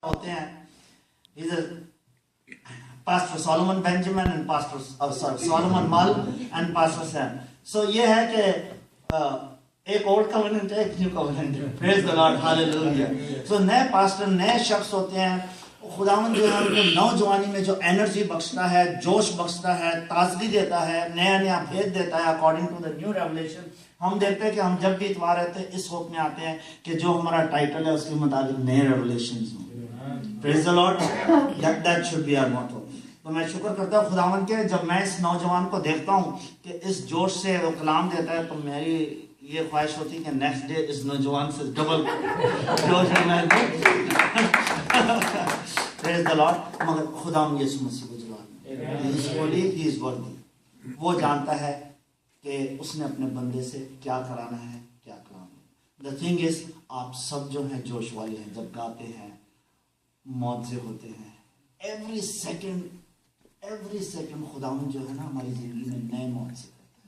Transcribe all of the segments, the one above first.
होते हैं. He's a Pastor Solomon Benjamin and Pastor Solomon Mull and Pastor Sam. So ये है कि एक ओल्ड कवेनेंट है, एक न्यू कवेनेंट है. Praise the Lord, hallelujah. So नए पास्टर नए शख्स होते हैं. खुदावंद जो है उनको नौजवानी में जो एनर्जी बख्शता है, जोश बख्शता है, ताजगी देता है, नया नया भेद देता है. According to the new revelation हम देखते हैं कि हम जब भी इतवार रहते हैं इस होप में आते हैं कि जो हमारा टाइटल है उसके मुताबिक नए रेवलेशंस हों. Praise the Lord. That should be our motto. तो मैं शुक्र करता हूँ खुदावंद के, जब मैं इस नौजवान को देखता हूँ कि इस जोश से वो कलाम देता है तो मेरी ये ख्वाहिश होती है कि नेक्स्ट डे इस नौजवान से डबल जोश है मैं. Praise the Lord. मगर खुदावंद यीशु मसीह को जवाब, He is holy, He is worthy. वो जानता है कि उसने अपने बंदे से क्या कराना है, क्या कराना है. The thing is, आप सब जो हैं जोश वाले हैं, जब गाते हैं मौत से होते हैं. एवरी सेकंड खुदावंद जो है ना हमारी जिंदगी में नए मौत से करता है.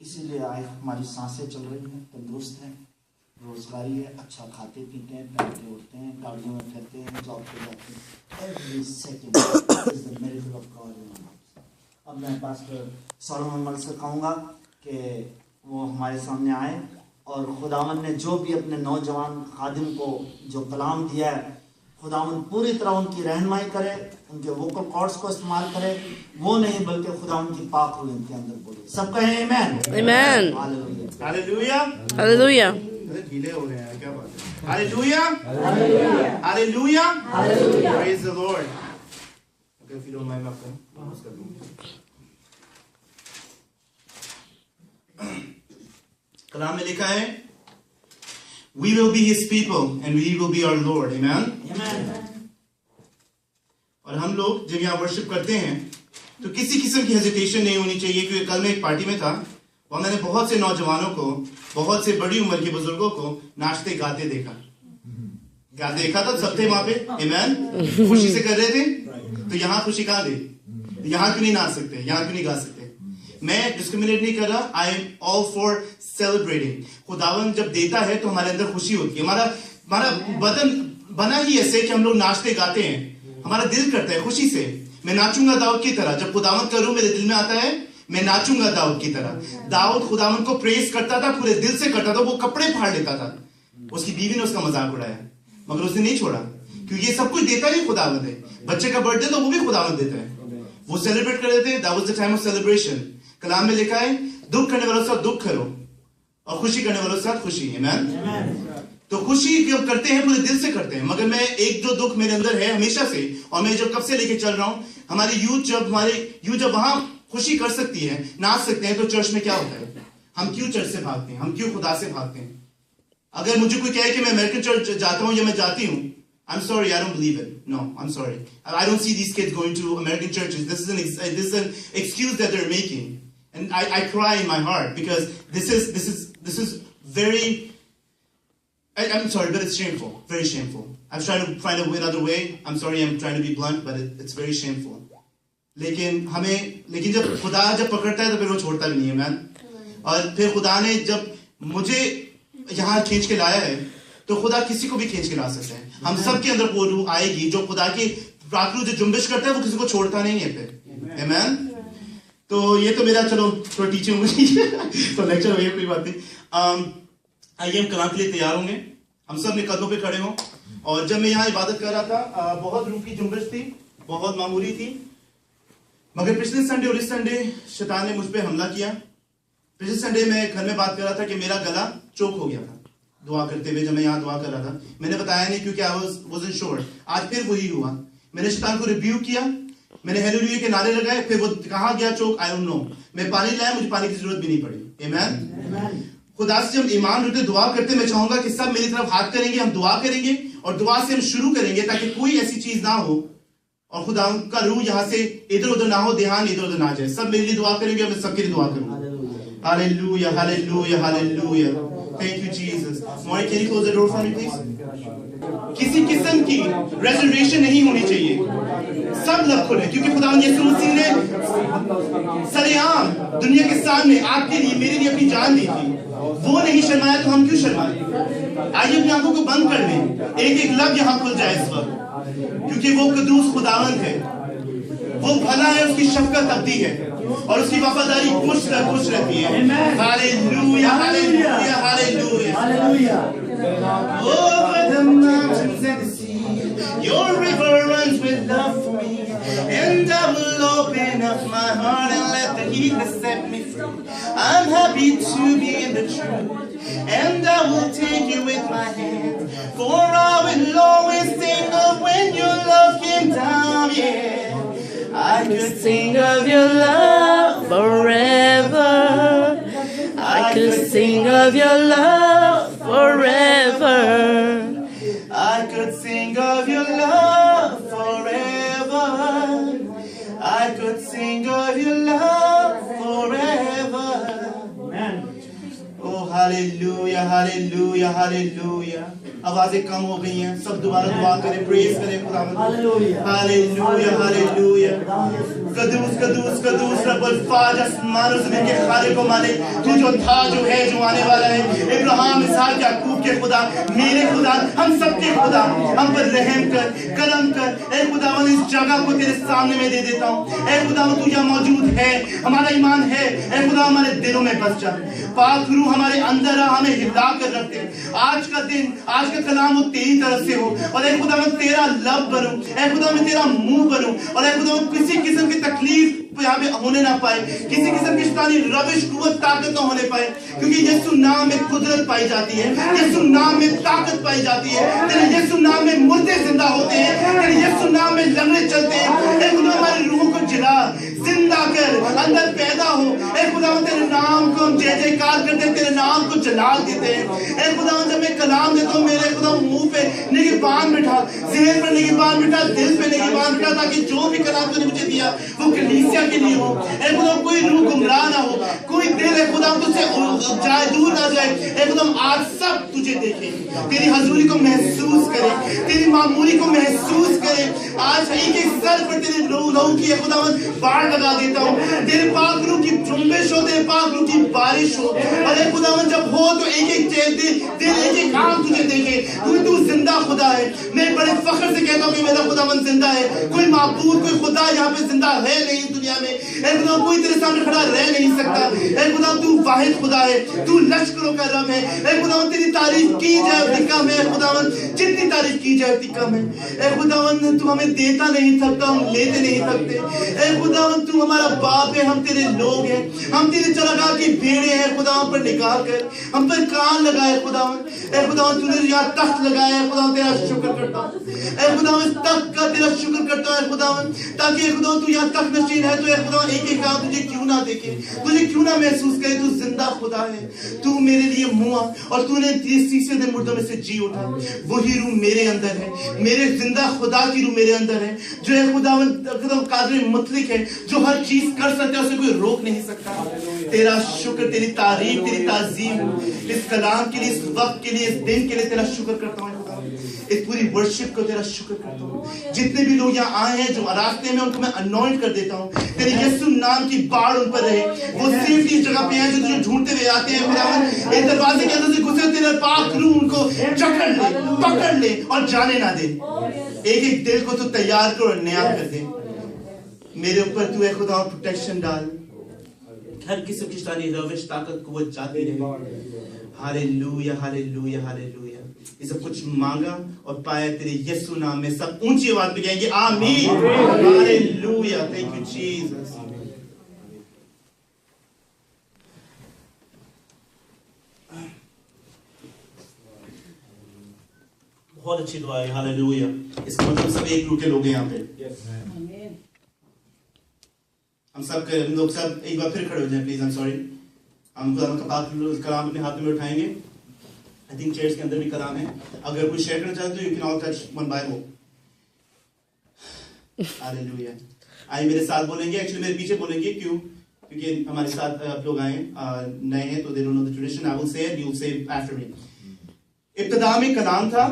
इसीलिए आए हमारी सांसें चल रही हैं, तंदुरुस्त हैं, रोजगारी है, अच्छा खाते पीते हैं, पहनते उठते हैं, गाड़ियों में फिरते हैं, जॉब पे जाते हैं. Every second is the miracle of God in our lives. अब मैं पास्टर सोलोमन मल से कहूँगा कि वो हमारे सामने आए और खुदावंद ने जो भी अपने नौजवान खादिम को जो कलाम दिया है, खुदावंद पूरी तरह उनकी रहनुमाई करे, उनके वोकल कॉर्ड्स को इस्तेमाल करे. वो नहीं बल्कि खुदावंद की पाक रूह इनके अंदर बोले. सब कहें आमेन. Amen. हालेलुया. Hallelujah. गीले हो रहे हैं, क्या बात है. Hallelujah. Hallelujah. Hallelujah. Praise the Lord. Okay, if you don't mind, मैं आपको नमस्कार कर दूंगा. कलाम में लिखा है, We will be His people and we will be our Lord. Amen. Amen. और हम लोग जब यहाँ वर्शिप करते हैं तो किसी किस्म की हेजिटेशन नहीं होनी चाहिए, क्योंकि कल मैं एक पार्टी में था, वहाँ मैंने बहुत से नौजवानों को, बहुत से बड़ी उम्र के बुजुर्गों को नाचते गाते देखा. देखा था, सब थे वहाँ पे. Amen. खुशी से कर रहे थे. तो यहाँ खुशी कहाँ गई? यहाँ क्यों नहीं नाच सकते, यहाँ क्यों नहीं गा सकते? मैं डिस्क्रिमिनेट नहीं कर रहा. I am all for celebrating. खुदावंद जब देता है तो हमारे अंदर खुशी होती है. हमारा बदन बना ही ऐसे कि हम लोग नाचते गाते हैं, हमारा दिल करता है खुशी से. मैं नाचूंगा दाऊद की तरह. जब खुदावंद का रूह मेरे दिल में आता है, मैं नाचूंगा दाऊद की तरह. दाऊद खुदावंद को प्रेज करता था, पूरे दिल से करता था. वो कपड़े फाड़ लेता था. उसकी बीवी ने उसका मजाक उड़ाया, मगर उसने नहीं छोड़ा, क्योंकि ये सब कुछ देता ही खुदावंद है. बच्चे का बर्थडे तो वो भी खुदावंद देता है. वो सेलिब्रेट कर रहे थे. That was the time of celebration. कलाम में लिखा है, दुख करने वालों के साथ दुख करो और खुशी करने वालों के साथ खुशी. आमीन. तो खुशी जब करते हैं पूरे दिल से करते हैं. मगर मैं एक जो दुख मेरे अंदर है हमेशा से, और मैं जो कब से लेके चल रहा हूं, हमारी यूथ जब वहां खुशी कर सकती है, नाच सकते हैं, तो चर्च में क्या होता है? हम क्यों चर्च से भागते हैं? हम क्यों खुदा से भागते हैं? अगर मुझे कोई कहे कि मैं अमेरिकन चर्च जाता हूं या मैं जाती हूं, I'm sorry, I don't believe it. No, I'm sorry. I don't see these kids going to American churches. This is an excuse that they're making. And I cry in my heart because this is very, I'm sorry, but it's shameful, very shameful. I'm trying to find another way. I'm sorry, I'm trying to be blunt, but it's very shameful. लेकिन जब खुदा जब पकड़ता है तो फिर वो छोड़ता भी नहीं है. मैन. और फिर खुदा ने जब मुझे यहाँ खींच के लाया है, तो खुदा किसी को भी खींच के ला सकता है. हम सब के अंदर वो रूह आएगी जो खुदा की प्राकृत जो जुम्बिश करता है, वो किसी को छोड़ता नहीं है फिर. आमीन. तो ये तो मेरा चलो थोड़ा टीचिंग हुई तो लेक्चर हुई, कोई बात नहीं. आइए हम कलाम के लिए तैयार होंगे. हम सब ने कदमों पे खड़े हों. और जब मैं यहाँ इबादत कर रहा था, बहुत रूह की जुम्बिश थी, बहुत मामूली थी. मगर पिछले संडे और इस संडे शैतान ने मुझ पे हमला किया. पिछले संडे मैं घर में बात कर रहा था कि मेरा गला चोक हो गया था दुआ करते हुए. जब मैं यहाँ दुआ कर रहा था, मैंने बताया नहीं क्योंकि आई वाज़न्ट श्योर. आज फिर वही हुआ. मैंने शैतान को रिब्यूक किया, मैंने हालेलुया के नारे लगाए, फिर वो कहाँ गया चोक, आई डोंट नो. मैं पानी लाया, मुझे पानी की जरूरत भी नहीं पड़ी. आमीन. खुदा से जब ईमान रखते दुआ करते, मैं चाहूंगा कि सब मेरी तरफ हाथ करेंगे, हम दुआ करेंगे और दुआ से हम शुरू करेंगे ताकि कोई ऐसी चीज ना हो और खुदा का रूह यहाँ से इधर उधर ना हो, ध्यान इधर उधर ना जाए. सब मेरे लिए दुआ करेंगे और मैं सबके लिए दुआ करूंगा. Hallelujah, hallelujah, hallelujah. Thank you, Jesus. Maury, can you close the door for me, please? किसी किस्म की रेजर्वेशन नहीं होनी चाहिए. सब लब खुले, क्योंकि खुदा यीशु मसीह ने सरेआम दुनिया के सामने आपके लिए, मेरे लिए अपनी जान दी थी. वो नहीं शर्माया तो हम क्यों शर्माए? आइए अपनी आंखों को बंद कर लें, एक एक लफ्ज यहाँ खुल जाए इस वक्त, क्योंकि वो कदूस खुदावंद है, वो भला है, उसकी शफकत अब्दी है और उसकी वफादारी खुश रहती है। Hallelujah hallelujah hallelujah. Over the mountains and the sea, your river runs with love for me, and I will open up my heart and let the heat set me free. I'm happy to be in the truth, and I will take you with my hand, for I will always think of when your love came down, yeah. I could sing of your love forever. I could sing of your love forever. I could sing of your love forever. I could sing of your love forever. Amen. Oh, hallelujah, hallelujah, hallelujah. आवाजें कम हो गई हैं, सब दोबारा दुआ करें, praise करें खुदावंद। Hallelujah hallelujah. कदूस कदूस कदूस रब्बुल फाज, आसमान और ज़मीन के खालिक व मालिक, तू जो था, जो है, जो आने वाला है, इब्राहिम इसहाक याकूब के खुदा, मेरे खुदा, हम सबके खुदा, हम पर रहम कर, करम कर। ऐ खुदावंद, इस जगह को तेरे सामने में दे देता हूँ। ऐ खुदावंद, तू यहाँ मौजूद है, हमारा ईमान है। ऐ खुदा, हमारे दिलों में बस जा, पाक रूह हमारे अंदर आ, हमें हिला कर रख दे। आज का दिन, आज का कलाम वो तेरी तरफ से हो, और ऐ खुदा मैं तेरा लब बनूं, ऐ खुदा मैं तेरा मुंह बनूं, और ऐ खुदा किसी किस्म की तकलीफ यहाँ पे होने ना पाए, किसी किस्म की शैतानी रविश कुव्वत ताकत ना होने पाए, क्योंकि यीशु नाम में कुदरत पाई जाती है, यीशु नाम में ताकत पाई जाती है। तेरे यीशु नाम में मुर्दे जिंदा होते हैं, तेरे यीशु नाम में लंगड़े चलते हैं। ऐ खुदा हमारी रूह को जिला, जिंदा कर, अंदर पैदा हो। ऐ खुदा तेरे नाम को हम जय जयकार करते हैं, तेरे नाम को जलाल देते हैं। ऐ खुदा जब मैं कलाम देता हूँ, मेरे खुदा मुंह पे निगहबान बिठा, ज़हन पर निगहबान बिठा, दिल पे निगहबान बिठा, ताकि जो भी कलाम तूने मुझे दिया वो कलीसिया के लिए हो। ऐ खुदा कोई रूह गुमराह ना हो, कोई दिल है खुदा तुझसे जाए, दूर ना जाए। ऐ खुदा आज सब तुझे देखें, तेरी हजूरी को महसूस करें, तेरी मामूली को महसूस करें। आज एक एक सर पर तेरे लहू की खुदा बाढ़ लगा देता हूँ, तेरे पाक रूह की जुम्बिश हो, तेरे पाक रूह की बारिश हो। अरे खुदावन जब हो तो एक एक दिल, एक एक आंख तुझे देखे, क्योंकि तू जिंदा खुदा है। मैं बड़े फख्र से कहता हूँ कि मेरा खुदावन जिंदा है। कोई माबूद, कोई खुदा यहाँ पे जिंदा है नहीं दुनिया में। ऐ खुदा कोई तेरे सामने खड़ा रह नहीं सकता। ऐ खुदा तू वाहिद खुदा है, तू लश्करों का रब है। ऐ खुदावन तेरी तारीफ की जाए उतनी कम है। खुदावन जितनी तारीफ की जाए उतनी कम है। ऐ खुदावन तू हमें देता नहीं थकता, हम लेते नहीं थकते। ऐ खुदावन तू हमारा बाप है, हम तेरे लोग हैं, हम तेरे चरागाह की भेड़ें हैं। खुदा हम पर निगाह कर, हम पर कान लगाए खुदावन। ऐ खुदावन तूने यहाँ तख्त लगाया है, खुदा तेरा शुक्र करता हूँ। ऐ खुदावन इस तख्त का तेरा शुक्र करता है खुदावन, ताकि खुदा तू यहाँ तख्त नशीन है तो ऐ खुदा एक एक काम तुझे क्यों ना देखे, तुझे क्यों ना महसूस करे। तू जिंदा खुदा है, तू मेरे लिए मुआ और तूने तीसरे दिन मुर्दों में से जी उठा। वही रूह मेरे अंदर है, मेरे जिंदा खुदा की रूह मेरे अंदर है, जो है खुदावन कादिर मुतलिक है, जो हर चीज कर सकता है, उसे कोई रोक नहीं सकता। तेरा शुक्र, तेरी तारीफ, तेरी ताजीम, इस कलाम के लिए, इस वक्त के लिए, इस दिन के लिए तेरा शुक्र करता हूँ। इस पूरी वर्शिप को तेरा शुक्र करता हूँ। जितने भी लोग यहाँ आए हैं, जो रास्ते में, उनको मैं अनॉइंट कर देता हूँ। तेरे यीशु नाम की बाढ़ उन पर रहे। वो सेफ्टी इस जगह पे हैं, जो तुझे ढूंढते हुए आते हैं खुदावन। इस दरवाजे के अंदर से घुसे, तेरे पाक रूह उनको जकड़ ले, पकड़ ले और जाने ना दे। एक एक दिल को तू तैयार कर और नया कर दे। मेरे ऊपर तू है खुदा प्रोटेक्शन डाल, हर किस्म की शैतानी रविश, ताकत, कुव्वत जाती रहे। Hallelujah hallelujah hallelujah. ये सब कुछ मांगा और पाया तेरे यीशु नाम में। सब ऊंची आवाज में कहेंगे आमीन, हालेलुया। Thank you Jesus. बहुत अच्छी दुआ है, हालेलुया। इसका मतलब सब एक रूह के लोग हैं यहाँ पे। हम लोग सब एक बार फिर खड़े हो जाएं प्लीज। I am sorry. हम खुदा का कलाम अपने हाथ में उठाएंगे। आई थिंक चेयर्स के अंदर भी कलाम है। अगर कोई शेयर करना चाहते तो you can all touch one by one. Hallelujah. आइए मेरे साथ बोलेंगे, एक्चुअली मेरे पीछे बोलेंगे। क्यों? क्योंकि हमारे साथ आप लोग आए नए हैं, तो they don't know the tradition. I will say it, you will say after me. इब्तिदा में कलाम था,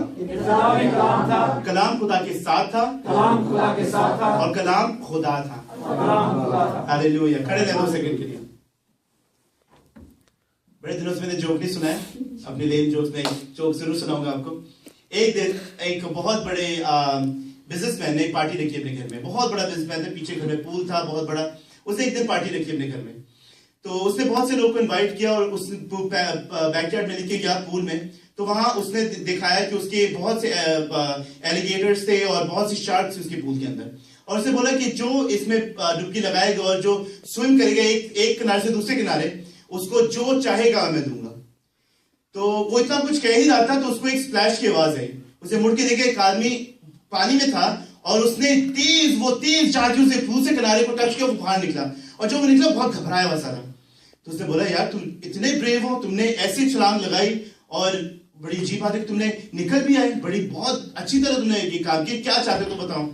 कलाम खुदा के साथ था, और कलाम खुदा था। हालेलुया। खड़े रहे 2 सेकंड के लिए। بڑے دنوں سے میں نے جوک نہیں سنا ہے, اپنے لیم جوک میں جوک ضرور سناؤں گا آپ کو. ایک دن ایک بہت بڑے بزنس مین نے ایک پارٹی رکھی اپنے گھر میں. بہت بڑا بزنس مین تھا, پیچھے گھر میں پول تھا بہت بڑا. اس نے ایک دن پارٹی رکھی اپنے گھر میں. تو اس نے بہت سے لوگ کو انوائٹ کیا اور اس بیک یارڈ میں لے کے گیا پول میں. تو وہاں اس نے دکھایا کہ اس کے بہت سے ایلیگیٹرز تھے اور بہت سی شارکس تھے اس کے پول کے اندر. اور اس نے بولا کہ جو اس میں ڈبکی لگائے گا اور جو سوئم کرے گا ایک کنارے سے دوسرے کنارے, اس کو جو چاہے گا میں دوں گا. تو وہ اتنا کچھ کہہ ہی رہا تھا تو اس کو ایک سپلیش کی آواز آئی. اسے مڑ کے دیکھا ایک آدمی پانی میں تھا اور اس نے تیز چاٹیوں سے دوسرے کنارے کو ٹچ کیا, وہ باہر نکلا. اور جو وہ نکلا بہت گھبرایا ہوا سارا. تو اس نے بولا یار تم اتنے بریو ہو, تم نے ایسی چھلانگ لگائی اور بڑی عجیب بات ہے کہ تم نے نکل بھی آئے, بڑی بہت اچھی طرح تم نے یہ کام کیا, کیا چاہتے تو بتاؤ.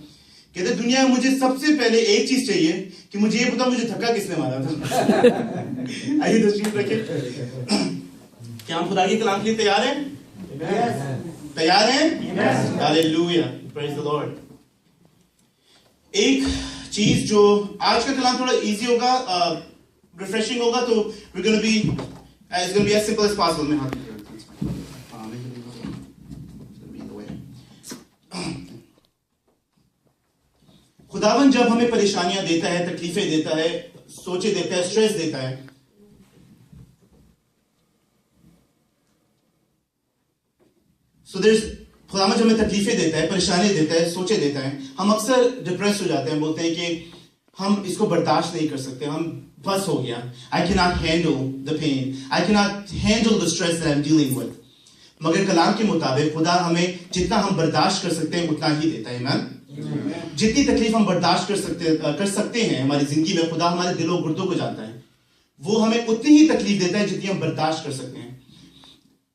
کہتے دنیا میں مجھے سب سے پہلے ایک چیز چاہیے کہ مجھے یہ بتاؤ مجھے دھکا کس نے مارا تھا. آئیے تشریف رکھیں. کیا ہم خدا کے کلام کے لیے تیار ہیں؟ تیار ہیں؟ ہاللیلویا, پریز دی لارڈ. ایک چیز جو آج کا کلام تھوڑا ایزی ہوگا, ریفریشنگ ہوگا, تو we're going to be as simple as possible. میں ہاتھ خداوند جب ہمیں پریشانیاں دیتا ہے, تکلیفیں دیتا ہے, سوچے دیتا ہے, سٹریس دیتا ہے, خداوند جب ہمیں تکلیفیں دیتا ہے, پریشانیاں دیتا ہے, سوچے دیتا ہے, ہم اکثر ڈپریس ہو جاتے ہیں, بولتے ہیں کہ ہم اس کو برداشت نہیں کر سکتے, ہم بس ہو گیا. I cannot handle the pain. I cannot handle the stress that I'm dealing with. مگر کلام کے مطابق خدا ہمیں جتنا ہم برداشت کر سکتے ہیں اتنا ہی دیتا ہے. ایمان. جتنی تکلیف ہم برداشت کر سکتے ہیں ہماری زندگی میں, خدا ہمارے دلوں گردوں کو جانتا ہے. وہ ہمیں اتنی ہی تکلیف دیتا ہے جتنی ہم برداشت کر سکتے ہیں.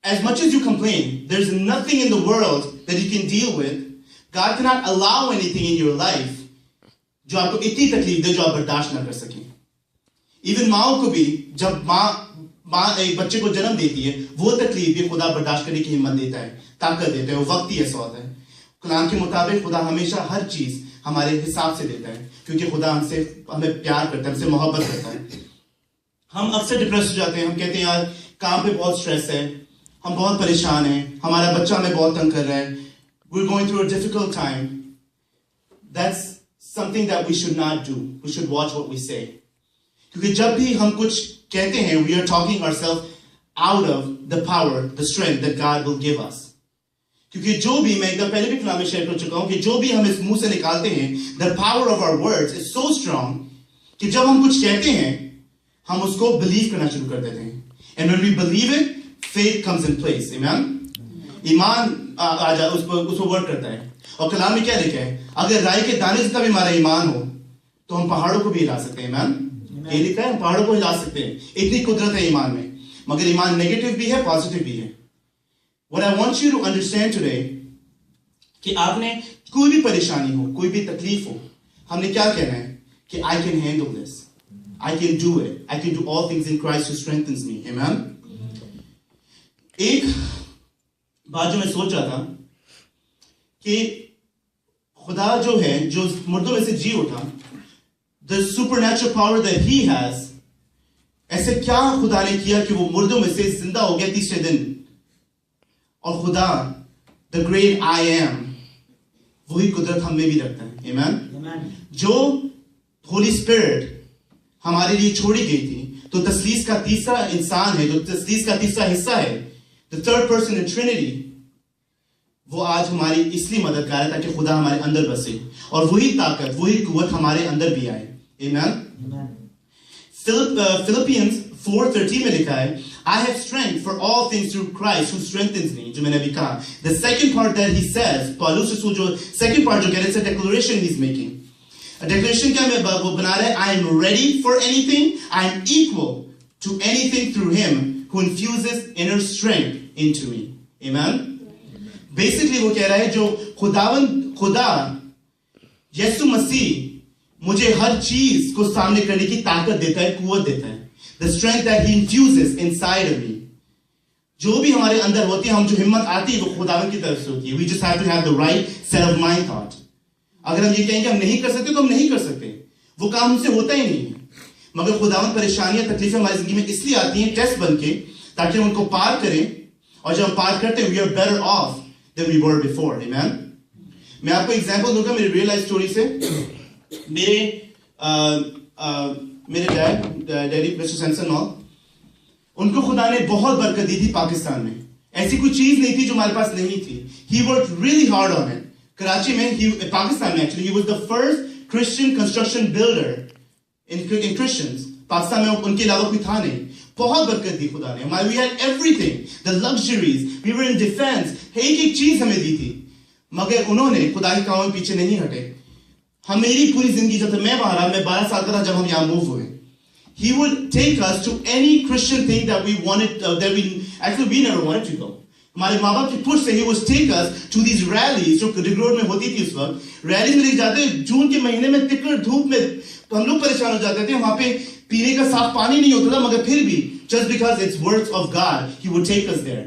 As much as you complain, there's nothing in the world that you can deal with. God cannot allow anything in your life جو آپ کو اتنی تکلیف دے جو آپ برداشت نہ کر سکیں. ایون ماؤں کو بھی جب ماں ایک بچے کو جنم دیتی ہے, وہ تکلیف بھی خدا برداشت کرنے کی ہمت دیتا ہے, طاقت دیتا ہے, وہ وقت ہی ایسا ہوتا ہے. کلام کے مطابق خدا ہمیشہ ہر چیز ہمارے حساب سے دیتا ہے, کیونکہ خدا ہمیں پیار کرتا ہے, ہم سے محبت کرتا ہے. ہم اکثر ڈپریس ہو جاتے ہیں, ہم کہتے ہیں یار کام پہ بہت سٹریس ہے, ہم بہت پریشان ہیں, ہمارا بچہ ہمیں بہت تنگ کر رہا ہے, we're going through a difficult time. That's something that we should not do. We should watch what we say. کیونکہ جب بھی ہم کچھ کہتے ہیں, we are talking ourselves out of the power, the strength that God will give us. کیونکہ جو بھی, میں ایک دم پہلے بھی کلام میں شیئر کر چکا ہوں کہ جو بھی ہم اس منہ سے نکالتے ہیں, the power of our words is so strong کہ جب ہم کچھ کہتے ہیں ہم اس کو بلیو کرنا شروع کر دیتے ہیں. And when we believe it, faith comes in place. Amen. ایمان آ جا اس کو ورک کرتا ہے. اور کلام میں کیا لکھا ہے, اگر رائے کے دانے جتنا بھی ہمارا ایمان ہو تو ہم پہاڑوں کو بھی ہلا سکتے ہیں. ایمان. یہ لکھا ہے ہم پہاڑوں کو ہلا سکتے ہیں, اتنی قدرت ہے ایمان میں. مگر ایمان نیگیٹو بھی ہے, پازیٹیو بھی ہے. What I want you to understand today کہ آپ نے کوئی بھی پریشانی ہو, کوئی بھی تکلیف ہو, ہم نے کیا کہنا ہے کہ I can handle this. I can do it. I can do all things in Christ who strengthens me. Amen. ایک بات جو میں سوچ رہا تھا کہ خدا جو ہے, جو مردوں میں سے جی اٹھا, the supernatural power that he has, ایسے کیا خدا نے کیا کہ وہ مردوں میں سے زندہ ہو گیا تیسرے دن. اور خدا the great I am, وہی قدرت ہم میں بھی رکھتا ہے. Amen. جو ہولی اسپرٹ ہمارے لیے چھوڑی گئی تھی, تو تثلیث کا تیسرا انسان ہے, جو تثلیث کا تیسرا حصہ ہے, the third person in Trinity, وہ آج ہماری اس لیے مددگار ہے تاکہ خدا ہمارے اندر بسے اور وہی طاقت, وہی قوت ہمارے اندر بھی آئے. Amen. Philippians 4:13 میں لکھا ہے, I have strength for all things through Christ who strengthens me. جو میں نے ابھی کہا, the second part that he says, پالوس رسول جو second part جو کہہ رہے ہیں, it's a declaration he's making. A declaration کیا میں وہ بنا رہا ہے, I am ready for anything, I am equal to anything through him who infuses inner strength into me. Amen. Basically وہ کہہ رہا ہے, جو خدا یسوع مسیح مجھے ہر چیز کو سامنے کرنے کی طاقت دیتا ہے, قوت دیتا ہے. The strength that he infuses inside of me. جو بھی ہمارے اندر ہوتی ہے, ہم جو ہمت آتی ہے وہ خداوند کی طرف سے ہوتی ہے. We just have to have the right set of mind thought. اگر ہم یہ کہیں کہ ہم نہیں کر سکتے تو ہم نہیں کر سکتے, وہ کام ہم سے ہوتا ہی نہیں ہے. مگر خداوند پریشانیاں, تکلیفیں ہماری زندگی میں اس لیے آتی ہیں ٹیسٹ بن کے ताकि हम उनको पार करें, और जब हम पार करते हैं we are better off than we were before. Amen. मैं आपको एग्जांपल दूंगा मेरी रियल लाइफ स्टोरी से. मेरे डैडी मिस्टर सैमसन हॉल, उनको खुदा ने बहुत बरकत दी थी पाकिस्तान में. ऐसी कोई चीज नहीं थी जो हमारे पास नहीं थी. He worked really hard on it. Karachi में, पाकिस्तान में actually, he was the first Christian construction builder in Christians. Pakistan में उनके अलावा कोई था नहीं. बहुत बरकत दी खुदा ने. We had everything, the luxuries, we were in defense. एक चीज हमें दी थी. मगर उन्होंने खुदा के काम में पीछे नहीं हटे. मेरी पूरी जिंदगी जब तक मैं वहां रहा, मैं 12 साल का था जब हम यहाँ मूव हुए. He would take us to any Christian thing that we wanted, that we never wanted to go. हमारे माँ बाप की पुश से he would take us to these rallies जो रिंग रोड में होती थी उस वक्त. रैली में लेके जाते, जून के महीने में तिकड़ धूप में हम लोग परेशान हो जाते थे. वहां पे पीने का साफ पानी नहीं होता था, मगर फिर भी just because it's words of God, he would take us there.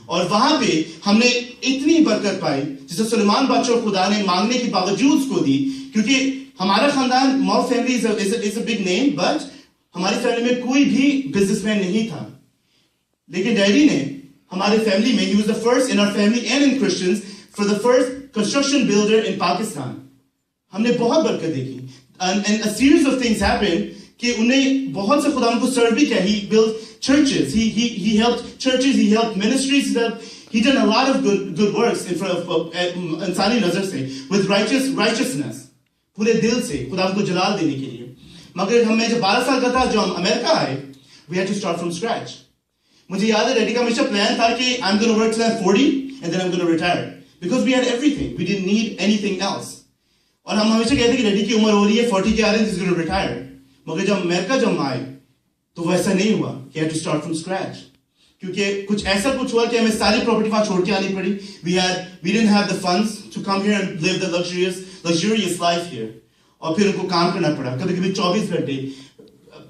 और वहां पे हमने इतनी बरकत पाई जिसे सुलेमान बादशाह खुदा ने मांगने के बावजूद उसको दी. क्योंकि हमारा खानदान, mall family is a big name, but हमारी फैमिली में कोई भी बिजनेसमैन नहीं था. लेकिन डैडी ने हमारे फैमिली में, he was the first in our family and in Christians, for the first construction builder in Pakistan. हमने बहुत बरकत देखी. And a series of things happened कि उन्हें बहुत से खुदा उनको सर्व भी किया. He built churches, he helped churches, he helped ministries, he did a lot of good works in front of इंसानी नजर से, with righteousness, पूरे दिल से खुदा उनको जलाल देने के लिए. मगर मैं जब 12 साल का था, जब हम अमेरिका आए, we had to start from scratch. मुझे याद है डैडी का हमेशा प्लान था कि I'm going to work till I'm 40 and then I'm going to retire, because we had everything, we didn't need anything else. और हम हमेशा कहते कि डैडी की उम्र हो रही है, 40 के आ रहे हैं, he's going to retire. मगर जब अमेरिका जब आए तो वैसा नहीं हुआ. He had to start from scratch. क्योंकि कुछ ऐसा कुछ हुआ कि हमें सारी प्रॉपर्टी वहां छोड़ के आनी पड़ी. We didn't have the funds to come here and live the luxurious life here. और फिर उनको काम करना पड़ा, कभी-कभी 24 घंटे,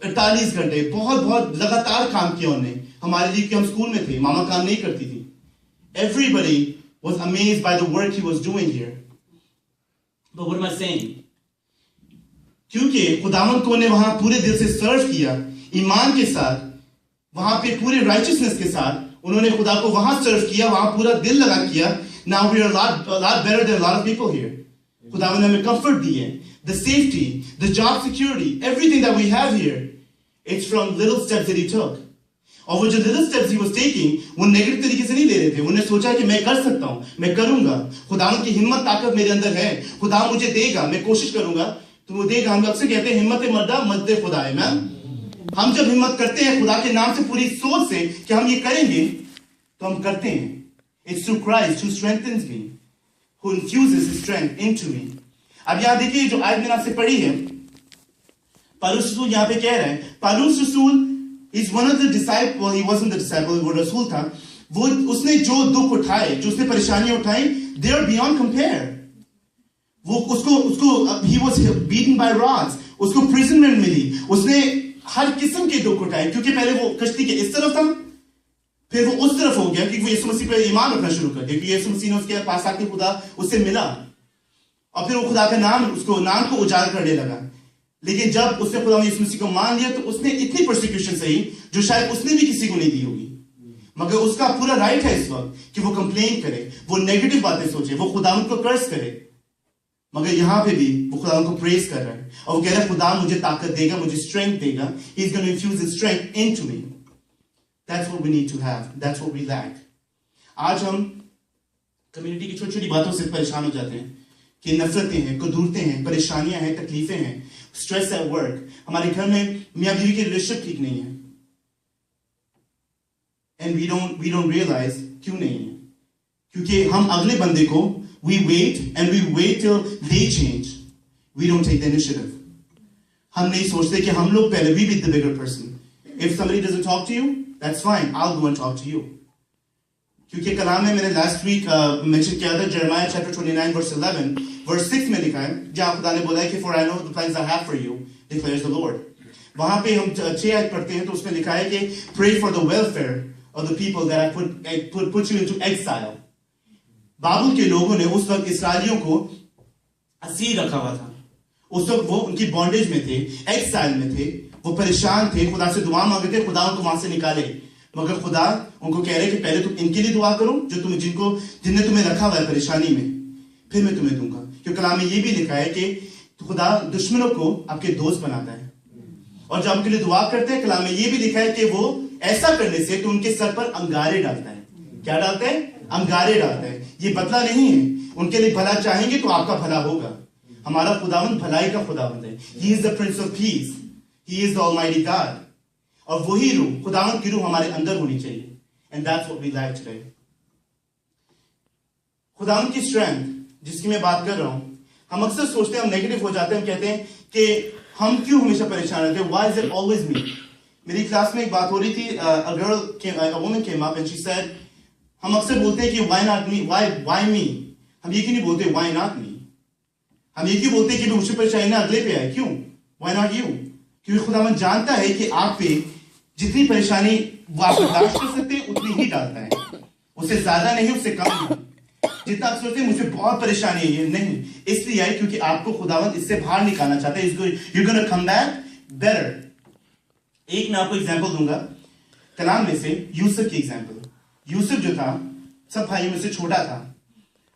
48 घंटे, बहुत लगातार काम किया उन्होंने हमारे लिए, कि हम स्कूल में थे, मामा काम नहीं करती थी. Everybody was amazed by the work he was doing here. But what am I saying? क्योंकि खुदावंद को ने वहां पूरे दिल से सर्व किया, ईमान के साथ, वहां पे पूरे राइचियसनेस के साथ उन्होंने खुदा को वहां सर्व किया, वहां पूरा दिल लगा किया. Now we are a lot better than a lot of people here. खुदावंद ने हमें कंफर्ट दी है, the safety, the job security, everything that we have here, it's from little steps that he took. और वो जो little steps he was taking, वो negative तरीके से नहीं ले रहे थे. उन्होंने सोचा कि मैं कर सकता हूं, मैं करूंगा, खुदावंद की हिम्मत ताकत मेरे अंदर है, खुदा मुझे देगा, मैं कोशिश करूंगा तो वो देगा. हम अक्सर कहते हैं हिम्मत मर्दा मदद खुदा है. मैम, हम जब हिम्मत करते हैं खुदा के नाम से, पूरी सोच से कि हम ये करेंगे, तो हम करते हैं. It's through Christ who strengthens me, who infuses his strength into me. अब यहां देखिए जो आयत मैंने आपसे पढ़ी है, पौलुस रसूल यहां पे कह रहे हैं. पौलुस रसूल is one of the disciples. Well, he wasn't the disciple, वो रसूल था. वो उसने जो दुख उठाए, जो उसने परेशानियां उठाई, they are beyond compare. वो उसको he was beaten by rods, उसको imprisonment मिली, उसने हर किस्म के दुख उठाए. क्योंकि पहले वो कश्ती के इस तरफ था, फिर वो उस तरफ हो गया, क्योंकि वो यीशु मसीह पर ईमान रखना शुरू कर दिया, क्योंकि यीशु मसीह ने उसके पास आके खुदा उससे मिला, और फिर वो खुदा का नाम को उजागर करने लगा. लेकिन जब उसने खुदा यीशु मसीह को मान लिया, तो उसने इतनी प्रोसिक्यूशन सही जो शायद उसने भी किसी को नहीं दी होगी. मगर उसका पूरा राइट है इस वक्त कि वो कंप्लेन करे, वो नेगेटिव बातें सोचे, वो खुदा को कर्स करे. मगर यहां पे भी वो खुदा को प्रेज कर रहा है, और वो कह रहा है खुदा मुझे ताकत देगा, मुझे स्ट्रेंथ देगा. He is going to infuse his strength into me. That's what we need to have. That's what we lack. आज हम कम्युनिटी की छोटी छोटी बातों से परेशान हो जाते हैं, कि नफरतें हैं, कुदूरतें हैं, परेशानियां हैं, तकलीफें हैं, स्ट्रेस एट वर्क, हमारे घर में मियां बीवी की रिलेशनशिप ठीक नहीं है. And we don't realize क्यों नहीं है. क्योंकि हम अगले बंदे को we wait till they change. We don't take the initiative. हम नहीं सोचते कि हम लोग पहले, we be the bigger person. If somebody doesn't talk to you, that's fine. I'll go and talk to you. क्योंकि कलाम में मैंने last week mention किया था, Jeremiah chapter 29 verse 11, verse 6 में लिखा है, जहाँ खुदा ने बोला है कि for I know the plans I have for you, declares the Lord. वहां पे हम 6 आयत पढ़ते हैं, तो उसमें लिखा है कि pray for the welfare of the people that I put you into exile. बाबुल के लोगों ने उस वक्त इसराइलियों को असीर रखा हुआ था. उस वक्त वो उनकी बॉन्डेज में थे, एक्साइल में थे, वो परेशान थे, खुदा से दुआ मांगे थे, खुदा उनको वहां से निकाले. मगर खुदा उनको कह रहे कि पहले तुम इनके लिए दुआ करो जो जिनने तुम्हें रखा हुआ है परेशानी में, फिर मैं तुम्हें दूंगा। क्योंकि कलाम में ये भी लिखा है कि खुदा दुश्मनों को आपके दोस्त बनाता है, और जब उनके लिए दुआ करते हैं कलाम में ये भी लिखा है कि वो ऐसा करने से तो उनके सर पर अंगारे डालता है। क्या डालता है? अंगारे डालता है। ये बदला नहीं है, उनके लिए भला चाहेंगे तो आपका भला होगा। हमारा खुदावंद भलाई का खुदावंद है। He is the Prince of Peace. He is the Almighty God. और वही रूह, खुदावंद की रूह हमारे अंदर होनी चाहिए। And that's what we lack today. खुदावंद की स्ट्रेंथ जिसकी मैं बात कर रहा हूं, हम अक्सर सोचते हैं, हम नेगेटिव हो जाते हैं, हम कहते हैं कि हम क्यों हमेशा परेशान रहते हैं? Why is it always me? मेरी क्लास में एक बात हो रही थी, a woman came up and she said, हम अक्सर बोलते हैं कि why not me? Why me? हम ये क्यों नहीं बोलते why not me? हम ये क्यों बोलते हैं कि मुझे परेशानी ना अगले पे आए? क्यों? Why not you? क्योंकि खुदावंद जानता है कि आप पे जितनी परेशानी वो आप बर्दाश्त कर सकते हैं उतनी ही डालता है, उससे ज्यादा नहीं, उससे कम नहीं। जितना आप सोचते हैं मुझे बहुत परेशानी है, ये नहीं, इसलिए आई क्योंकि आपको खुदावंद इससे बाहर निकालना चाहता है। You're gonna come back better. एक मैं आपको एग्जांपल दूंगा कलाम में से, यूसुफ की एग्जांपल। यूसुफ जो था सब भाइयों में से छोटा था,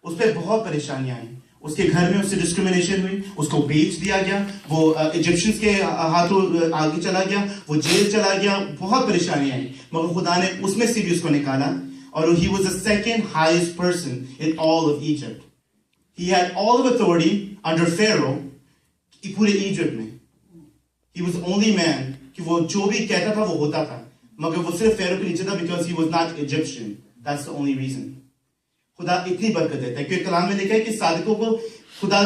उस पर बहुत परेशानियां आई, उसके घर में उससे डिस्क्रिमिनेशन हुई, उसको बेच दिया गया, वो इजिप्शियंस के हाथों आगे चला गया, वो जेल चला गया, बहुत परेशानियां आई, मगर खुदा ने उसमें से भी उसको निकाला, और he was the second highest person in all of Egypt. He had all of authority under Pharaoh, पूरे इजिप्ट में। He was the only man कि वो जो भी कहता था वो होता था, मगर वो सिर्फ फेरो के नीचे था because he was not Egyptian. That's the only reason. खुदा इतनी बरकत देता है क्योंकि कलाम में लिखा है कि सादिकों को खुदा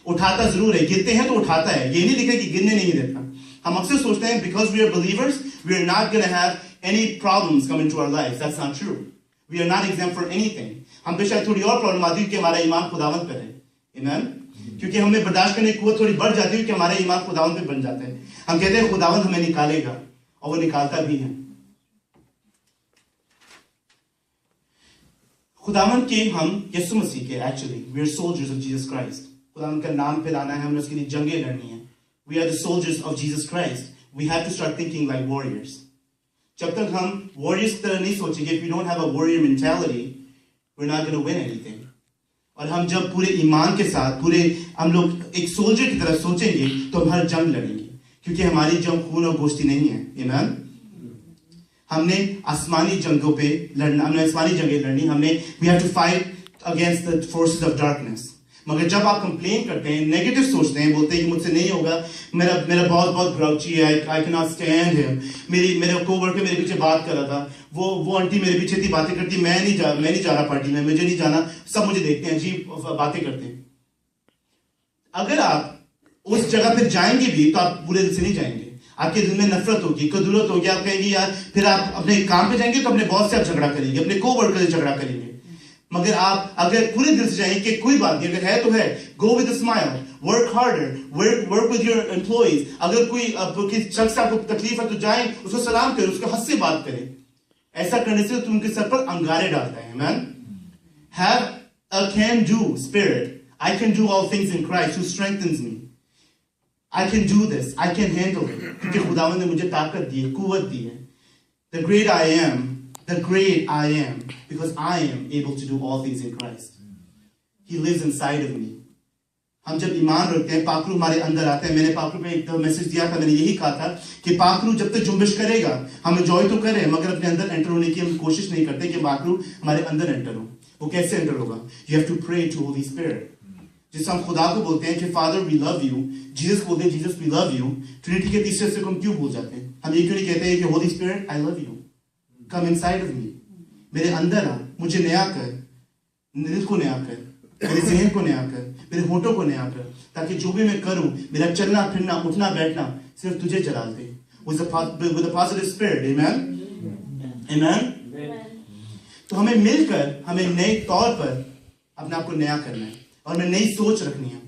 उठाता जरूर है, गिरते हैं तो उठाता है, ये नहीं लिखा है कि गिरने नहीं देता। हम अक्सर सोचते हैं because we are believers we are not going to have any problems come into our lives. That's not true. We are not exempt for anything. हम पे शायद थोड़ी और प्रॉब्लम आती है कि हमारा ईमान खुदावंद पर है, आमीन, क्योंकि हमें बर्दाश्त करने की कुव्वत थोड़ी बढ़ जाती है कि हमारा ईमान खुदावंद पे बन जाता है। हम कहते हैं खुदावंद हमें निकालेगा, और वो निकालता भी है। खुदावंद के हम यीशु मसीह के actually we are soldiers of Jesus Christ. खुदावंद का नाम फैलाना है, हमने उसके लिए जंगें लड़नी है। We are the soldiers of Jesus Christ. We have to start thinking like warriors. जब तक हम वॉरियर्स की तरह नहीं सोचेंगे, if we don't have a warrior mentality, we're not going to win anything. और हम जब पूरे ईमान के साथ हम लोग एक सोल्जर की तरह सोचेंगे तो हम हर जंग लड़ेंगे, क्योंकि हमारी जंग खून और गोश्ती नहीं है। आमीन। हमने आसमानी जंगों पे लड़ना, हमने आसमानी जंगें लड़नी, we have to fight against the forces of darkness. मगर जब आप कंप्लेन करते हैं, नेगेटिव सोचते हैं, बोलते हैं कि मुझसे नहीं होगा, मेरा बॉस बहुत ग्राउची है, I cannot stand him, मेरे कोवर्कर मेरे पीछे बात कर रहा था, वो आंटी मेरे पीछे थी बातें करती, मैं नहीं जा रहा पार्टी में, मुझे नहीं जाना, सब मुझे देखते हैं, अजीब बातें करते हैं। अगर आप उस जगह पर जाएंगे भी तो आप बुरे दिल से नहीं जाएंगे, आपके दिल में नफरत होगी, कदूरत होगी, आप कहेंगे यार, फिर आप अपने काम पे जाएंगे तो अपने बॉस से आप झगड़ा करेंगे, अपने कोवर्कर से झगड़ा करेंगे। मगर आप अगर पूरे दिल से जाएंगे कि कोई बात नहीं, अगर है तो है, go with a smile, work harder, work with your employees. अगर कोई शख्स से आपको तकलीफ है तो जाएं, उसको सलाम करें, उसको हंस से बात करें। ऐसा करने से तुम उनके सर पर अंगारे डालता है। आमीन। Have a can do spirit. I can do all things in Christ who strengthens me. I can do this. I can handle it. क्योंकि खुदावंद ने मुझे ताकत दी है, कुव्वत दी है। The great I am, because I am able to do all things in Christ. He lives inside of me. हम जब ईमान रखते हैं, पाखरू हमारे अंदर आते हैं। मैंने पाखरू पे एक मैसेज दिया था, मैंने यही कहा था कि पाखरू जब तक जुम्बिश करेगा, हम एंजॉय तो करें, मगर अपने अंदर एंटर होने की हम कोशिश नहीं करते कि पाखरू हमारे अंदर एंटर हो। वो कैसे एंटर होगा? You have to pray to Holy Spirit. जिससे हम खुदा को बोलते हैं कि father we love you, Jesus को बोलते हैं Jesus we love you. Trinity के तीसरे से हम क्यों भूल जाते हैं? हम ये क्यों नहीं कहते हैं कि Holi spirit I love you, come inside of me, मेरे अंदर आ, मुझे नया कर, दिल को नया कर, मेरे ज़हन को नया कर, मेरे होठों को नया कर, ताकि जो भी मैं करूं, मेरा चलना फिरना उठना बैठना सिर्फ तुझे जलाल दे। with a positive spirit. Amen. Amen. तो हमें मिलकर हमें नए तौर पर अपने आप को नया करना है और हमें नई सोच रखनी है।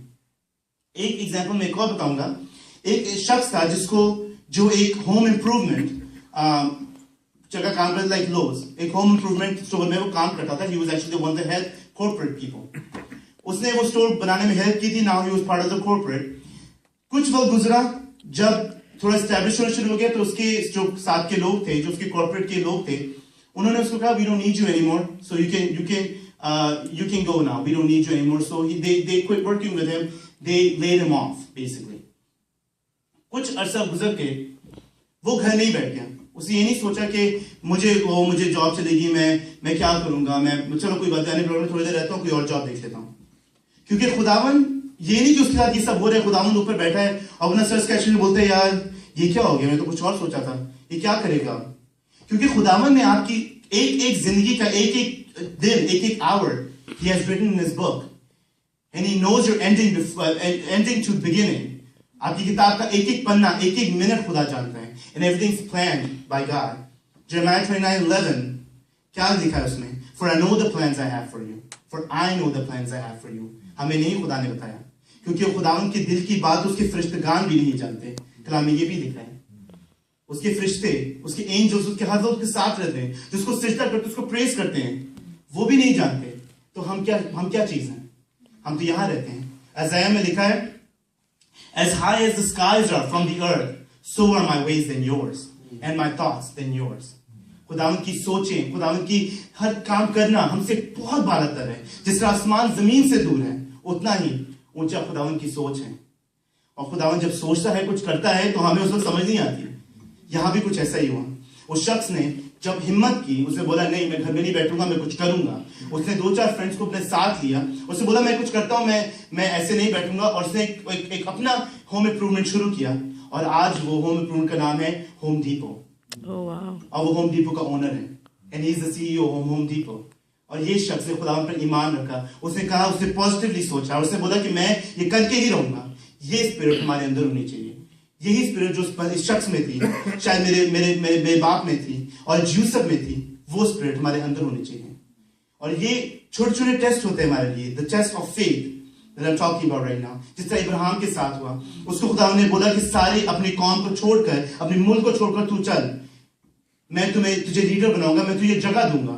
एक एग्जांपल मैं एक और बताऊंगा। एक शख्स था जो एक होम इम्प्रूवमेंट जगह काम करता, लाइक लोज, एक होम इम्प्रूवमेंट स्टोर में वो काम करता था। He was actually one of the head corporate people. उसने वो स्टोर बनाने में हेल्प की थी। Now he was part of the corporate. कुछ वक्त गुजरा जब थोड़ा एस्टैब्लिश होना शुरू हो गया तो उसके जो साथ के लोग थे, जो उसके कॉर्पोरेट के लोग थे, उन्होंने उसको कहा, we don't need you anymore, so you can go now, we don't need you anymore. So they quit working with him, they laid him off basically. कुछ अरसा गुजर के वो घर नहीं बैठ गया. उसने ये नहीं सोचा कि मुझे जॉब चलेगी, मैं क्या करूंगा, मैं चलो कोई बात नहीं, थोड़ी देर रहता हूँ, कोई और जॉब देख लेता हूँ. क्योंकि खुदावन ये नहीं कि उसके साथ ये सब हो रहा है, खुदावन ऊपर बैठा है और अपना सर स्कैच में बोलते हैं, यार ये क्या हो गया, मैं तो कुछ और सोचा था, ये क्या करेगा. क्योंकि खुदावन ने आपकी एक जिंदगी का एक दिन, एक our, he has written in his book and he knows your ending to beginning. आपकी किताब का एक पन्ना, एक मिनट खुदा जानता है. And everything's planned by God. Jeremiah 29:11 क्या लिखा है उसमें? For I know the plans I have for you. For I know the plans I have for you. हमें नहीं खुदा ने बताया, क्योंकि खुदावन के दिल की बात उसके फरिश्तेगान भी नहीं जानते. कलाम में ये भी लिखा है. उसके फरिश्ते, उसके एंजल्स, उसके हर उसके साथ रहते हैं, जिसको सजदा करते, उसको प्रेज करते हैं, वो भी नहीं जानते. तो हम क्या चीज हैं? हम तो यहां रहते हैं. आइज़ाया में लिखा है, as high as the skies are from the earth, so are my ways than yours, and my thoughts than yours. खुदावन की सोचें, खुदावन की हर काम करना हमसे बहुत बालातर है. जिस तरह आसमान जमीन से दूर है, उतना ही ऊंचा खुदावन की सोच है. और खुदावन जब सोचता है, कुछ करता है, तो हमें उस वक्त समझ नहीं आती. यहां भी कुछ ऐसा ही हुआ. उस शख्स ने जब हिम्मत की, उसने बोला, नहीं मैं घर में नहीं बैठूंगा, मैं कुछ करूंगा. उसने 2-4 फ्रेंड्स को अपने साथ लिया. उसने बोला, मैं कुछ करता हूं, मैं ऐसे नहीं बैठूंगा. और उसने एक अपना होम इंप्रूवमेंट शुरू किया. और आज वो होम इंप्रूवमेंट का नाम है होम डिपो. और वो होम डिपो का ओनर है. And he is the CEO of home depot. और ये शख्स ने खुदा पर ईमान रखा. उसने कहा, उसने पॉजिटिवली सोचा. उसने बोला कि मैं ये करके ही रहूंगा. ये स्पिरिट हमारे अंदर होनी चाहिए. यही स्पिरिट जो इस शख्स में थी, शायद मेरे बाप में थी और यूसुफ में थी, वो स्पिरिट हमारे अंदर होनी चाहिए. और ये छोटे-छोटे टेस्ट होते हैं हमारे लिए. The test of faith that I'm talking about right now. जिस तरह इब्राहिम के साथ हुआ, उसको खुदा ने बोला कि सारे अपनी कौम को छोड़कर, अपने मुल्क को छोड़कर तू चल, मैं तुझे लीडर बनाऊंगा, मैं तुझे जगह दूंगा.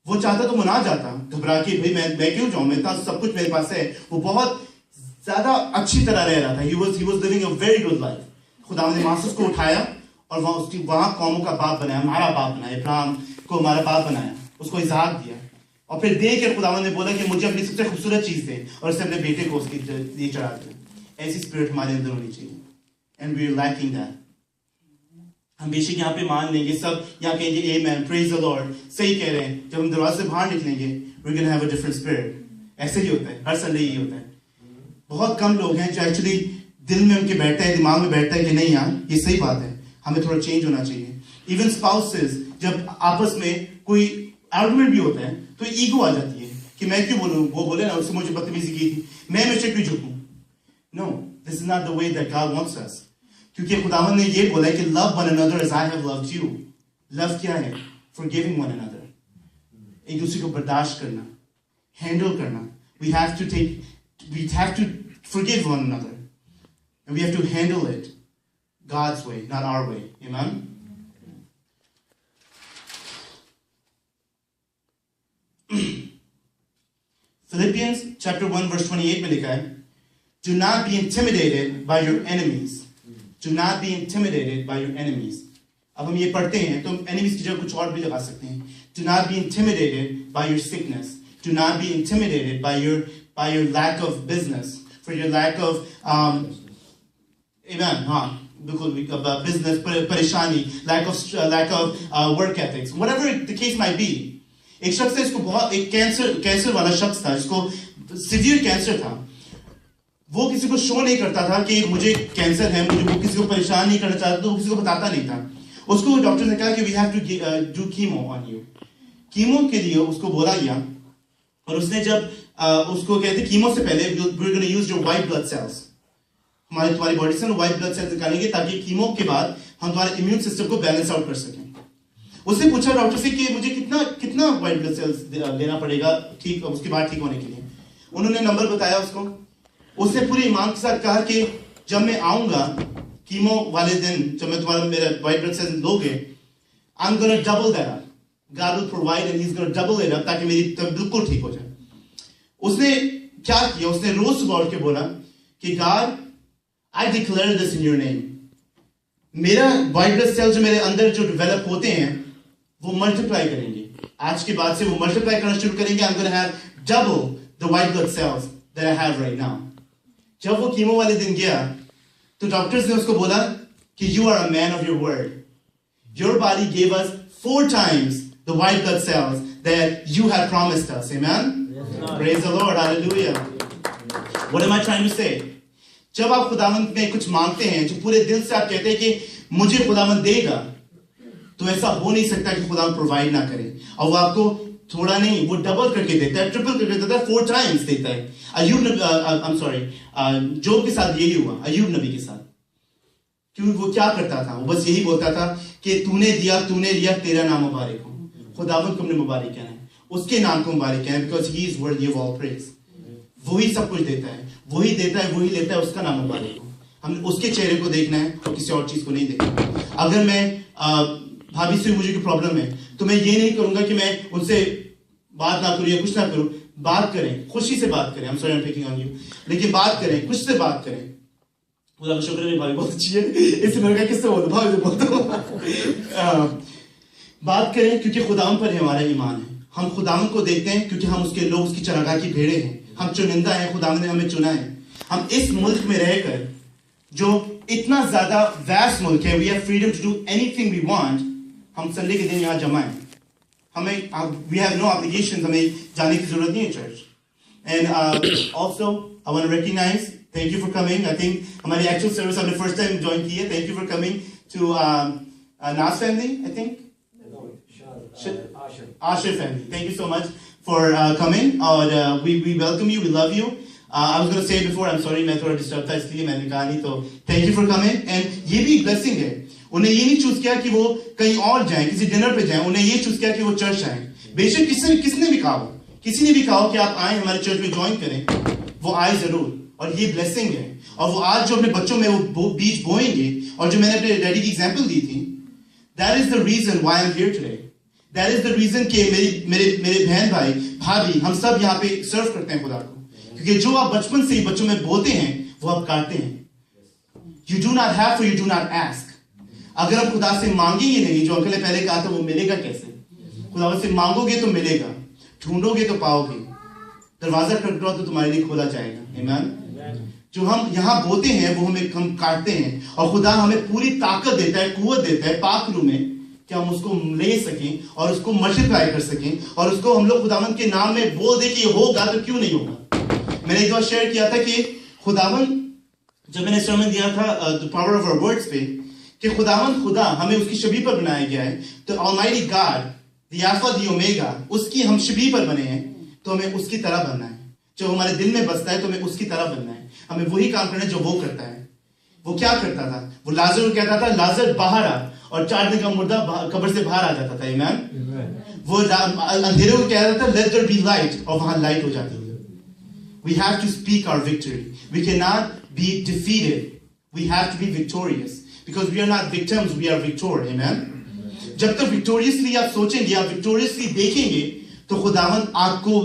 वो चाहता तो वो ना जाता, घबरा के, भाई मैं क्यों जाऊं, मैं सब कुछ मेरे पास है. वो बहुत ज्यादा अच्छी तरह रह रहा था. He was living a very good life. खुदा ने मासूस को उठाया और वहां कौमों का बाप बनाया, हमारा बाप बनाया. इब्राहिम को हमारा बाप बनाया, उसको इज़हाक दिया. और फिर दे के खुदावन ने बोला कि मुझे अपनी सबसे खूबसूरत चीज दे, और उसने अपने बेटे को उसके लिए चढ़ा दिया. ऐसी स्पिरिट हमारे अंदर होनी चाहिए. And we are lacking that. हम बेशक यहाँ पे मान लेंगे, सब यहाँ कहेंगे आमेन, प्रेज द लॉर्ड, सही कह रहे हैं. जब हम दरवाजे से बाहर निकलेंगे, we can have a different spirit. ऐसे ही होता है, हर संडे यही होता है. बहुत कम लोग हैं जो एक्चुअली दिल में उनके बैठता है, दिमाग में बैठता है कि नहीं यार ये सही बात है, हमें थोड़ा चेंज होना चाहिए. इवन स्पाउसेस जब आपस में कोई आर्गुमेंट भी होता है तो ईगो आ जाती है कि मैं क्यों बोलूं, वो बोले ना, उससे मुझे बदतमीजी की थी, मैं हमेशा क्यों झुकूं. No, this is not the way that God wants us. क्योंकि खुदावन ने ये बोला है कि love one another as I have loved you. Love क्या है? Forgiving one another. एक दूसरे को बर्दाश्त करना, हैंडल करना. We have to forgive one another, and we have to handle it God's way, not our way. Amen. Philippians chapter 1 verse 28 में लिखा है, do not be intimidated by your enemies. Do not be intimidated by your enemies. अब हम ये पढ़ते हैं तो enemies की जगह कुछ और भी लगा सकते हैं. Do not be intimidated by your sickness. Do not be intimidated by your lack of business, for your lack of amen, हाँ बिल्कुल, business परेशानी, lack of work ethics, whatever the case might be. एक शख्स है, इसको बहुत एक cancer वाला शख्स था, जिसको सीवियर कैंसर था. वो किसी को शो नहीं करता था कि मुझे कैंसर है, मुझे वो किसी को परेशान नहीं करना चाहता, तो वो किसी को बताता नहीं था. उसको डॉक्टर ने कहा कि we have to do chemo on you. Chemo के लिए उसको बोला गया. और उसने जब उसको कहते कीमो से पहले we're going to use your white blood cells. तुम्हारी बॉडी से व्हाइट ब्लड सेल्स निकालेंगे ताकि कीमो के बाद हम तुम्हारे इम्यून सिस्टम को बैलेंस आउट कर सकें. उसने पूछा डॉक्टर से कि मुझे कितना व्हाइट ब्लड सेल्स देना पड़ेगा ठीक उसके बाद ठीक होने के लिए. उन्होंने नंबर बताया उसको. उसने पूरे ईमान के साथ कहा कि जब मैं आऊंगा कीमो वाले दिन, जब मैं तुम्हारा मेरा व्हाइट ब्लड सेल्स लोगे, I am gonna double that up. God will provide and he's going to double it up ताकि मेरी तबीयत बिल्कुल ठीक हो जाए. उसने क्या किया? उसने रोज सुबह उठ के बोला कि God, I declare this in your name. मेरा वाइट ब्लड सेल जो मेरे अंदर जो डेवलप होते हैं वो मल्टीप्लाई करेंगे. आज के बाद से वो मल्टीप्लाई करना शुरू करेंगे. I'm going to have double the white blood cells that I have right now. जब वो कीमो वाले दिन गया तो डॉक्टर्स ने उसको बोला कि you are a man of your word. Your body gave us 4 times the white blood cells that you had promised us. Amen? Yes, praise the Lord. Hallelujah. What am I trying to say? जब आप खुदावंद में कुछ मांगते हैं, जो पूरे दिल से आप कहते हैं कि मुझे खुदावंद देगा, तो ऐसा हो नहीं सकता कि खुदावंद प्रोवाइड ना करे. और वो आपको थोड़ा नहीं, वो डबल करके देता है, ट्रिपल करके देता है, 4 टाइम्स देता है. जोब के साथ यही हुआ, अय्यूब नबी के साथ. क्यों? वो क्या करता था? वो बस यही बोलता था कि तूने दिया, तूने लिया, तेरा नाम मुबारक हो. खुदावंद को हमने मुबारक कहना है, उसके नाम को मुबारक कहना है, because he is worthy of all praise. वही सब कुछ देता है, वही देता है, वही लेता है, उसका नाम मुबारक हो. हमने उसके चेहरे को देखना है और किसी और चीज को नहीं देखना. अगर मैं भाभी से मुझे कोई प्रॉब्लम है तो मैं ये नहीं करूंगा कि मैं उनसे बात ना करूं या कुछ ना करूं. बात करें, खुशी से बात करें. I'm sorry I'm picking on you. लेकिन बात करें, खुश से बात करें. खुदा का शुक्र है, मेरी भाभी बहुत अच्छी है, इसलिए मैंने कहा किससे बोलता, भाभी से बोलता हूं. बात करें क्योंकि खुदाम पर हमारा ईमान है. हम खुदाम को देखते हैं क्योंकि हम उसके लोग, उसकी चरागाह की भेड़े हैं. हम चुनिंदा हैं, खुदाम ने हमें चुना है. हम इस मुल्क में रहकर, जो इतना ज्यादा वैस्ट मुल्क है, we have freedom to do anything we want. हम संडे के दिन यहाँ जमा है, हमें वी हैव नो ऑब्लिगेशंस, हमें जाने की जरूरत नहीं है church. And also I want to recognise, thank you for coming. I think हमारी एक्चुअल सर्विस हमने फर्स्ट टाइम ज्वाइन की है. Thank you for coming to Nas family, I think Ashir family. Thank you so much for coming. और we welcome you, we love you. I was going to say before, I'm sorry, मैं थोड़ा disturb था इसलिए मैंने कहा नहीं. तो thank you for coming. And ये भी एक blessing है. उन्हें ये नहीं चूज किया कि वो कहीं और जाएं, किसी डिनर पे जाएं. उन्हें ये चूज किया कि वो चर्च आएं. बेशक किसने भी कहा हो, किसी ने भी कहा हो कि आप आए हमारे चर्च में ज्वाइन करें, वो आए जरूर. और ये ब्लेसिंग है. और वो आज जो अपने बच्चों में वो बीज बोएंगे, और जो मैंने अपने डैडी की एग्जाम्पल दी थी, that is the reason why I'm here today. That is the reason कि मेरे बहन भाई भाभी हम सब यहाँ पे सर्व करते हैं खुदा को. क्योंकि जो आप बचपन से ही बच्चों में बोलते हैं वो आप काटते हैं. You do not have, for you do not ask. अगर आप खुदा से मांगेंगे नहीं, जो अंकल ने पहले कहा था, वो मिलेगा कैसे? खुदा से मांगोगे तो मिलेगा, ढूंढोगे तो पाओगे, दरवाजा खटखटाओ तो तुम्हारे लिए खोला जाएगा. आमीन. जो हम यहाँ बोलते हैं वो हम काटते हैं. और खुदा हमें पूरी ताकत देता है, कुव्वत देता है पाक रूह में, कि हम उसको ले सकें और उसको मल्टीप्लाई कर सकें, और उसको हम लोग खुदावंद के नाम में बोल दे कि ये होगा तो क्यों नहीं होगा. मैंने एक बार शेयर किया था कि खुदावंद, जब मैंने सर्मन दिया था the power of our words पे, कि खुदावंद खुदा हमें उसकी शबीह पर बनाया गया है. तो almighty God, the alpha the omega, उसकी हम शबीह पर बने हैं. तो हमें उसकी तरह बनना है. जो हमारे दिल में बसता है तो हमें उसकी तरह बनना है. हमें वही काम करना है जो वो करता है. वो क्या करता था? वो लाजर को कहता था, लाजर बाहर आ, और 4 दिन का मुर्दा कब्र से बाहर आ जाता था. आमीन. वो अंधेरे को कहता था, लेट देयर बी लाइट, और वहां लाइट हो जाती है. We have to speak our victory. We can not be defeated. We have to be victorious, because we are not victims, we are victor. आमीन. जब तक विक्टोरियसली आप सोचेंगे, आप विक्टोरियसली देखेंगे, तो खुदावंद आपको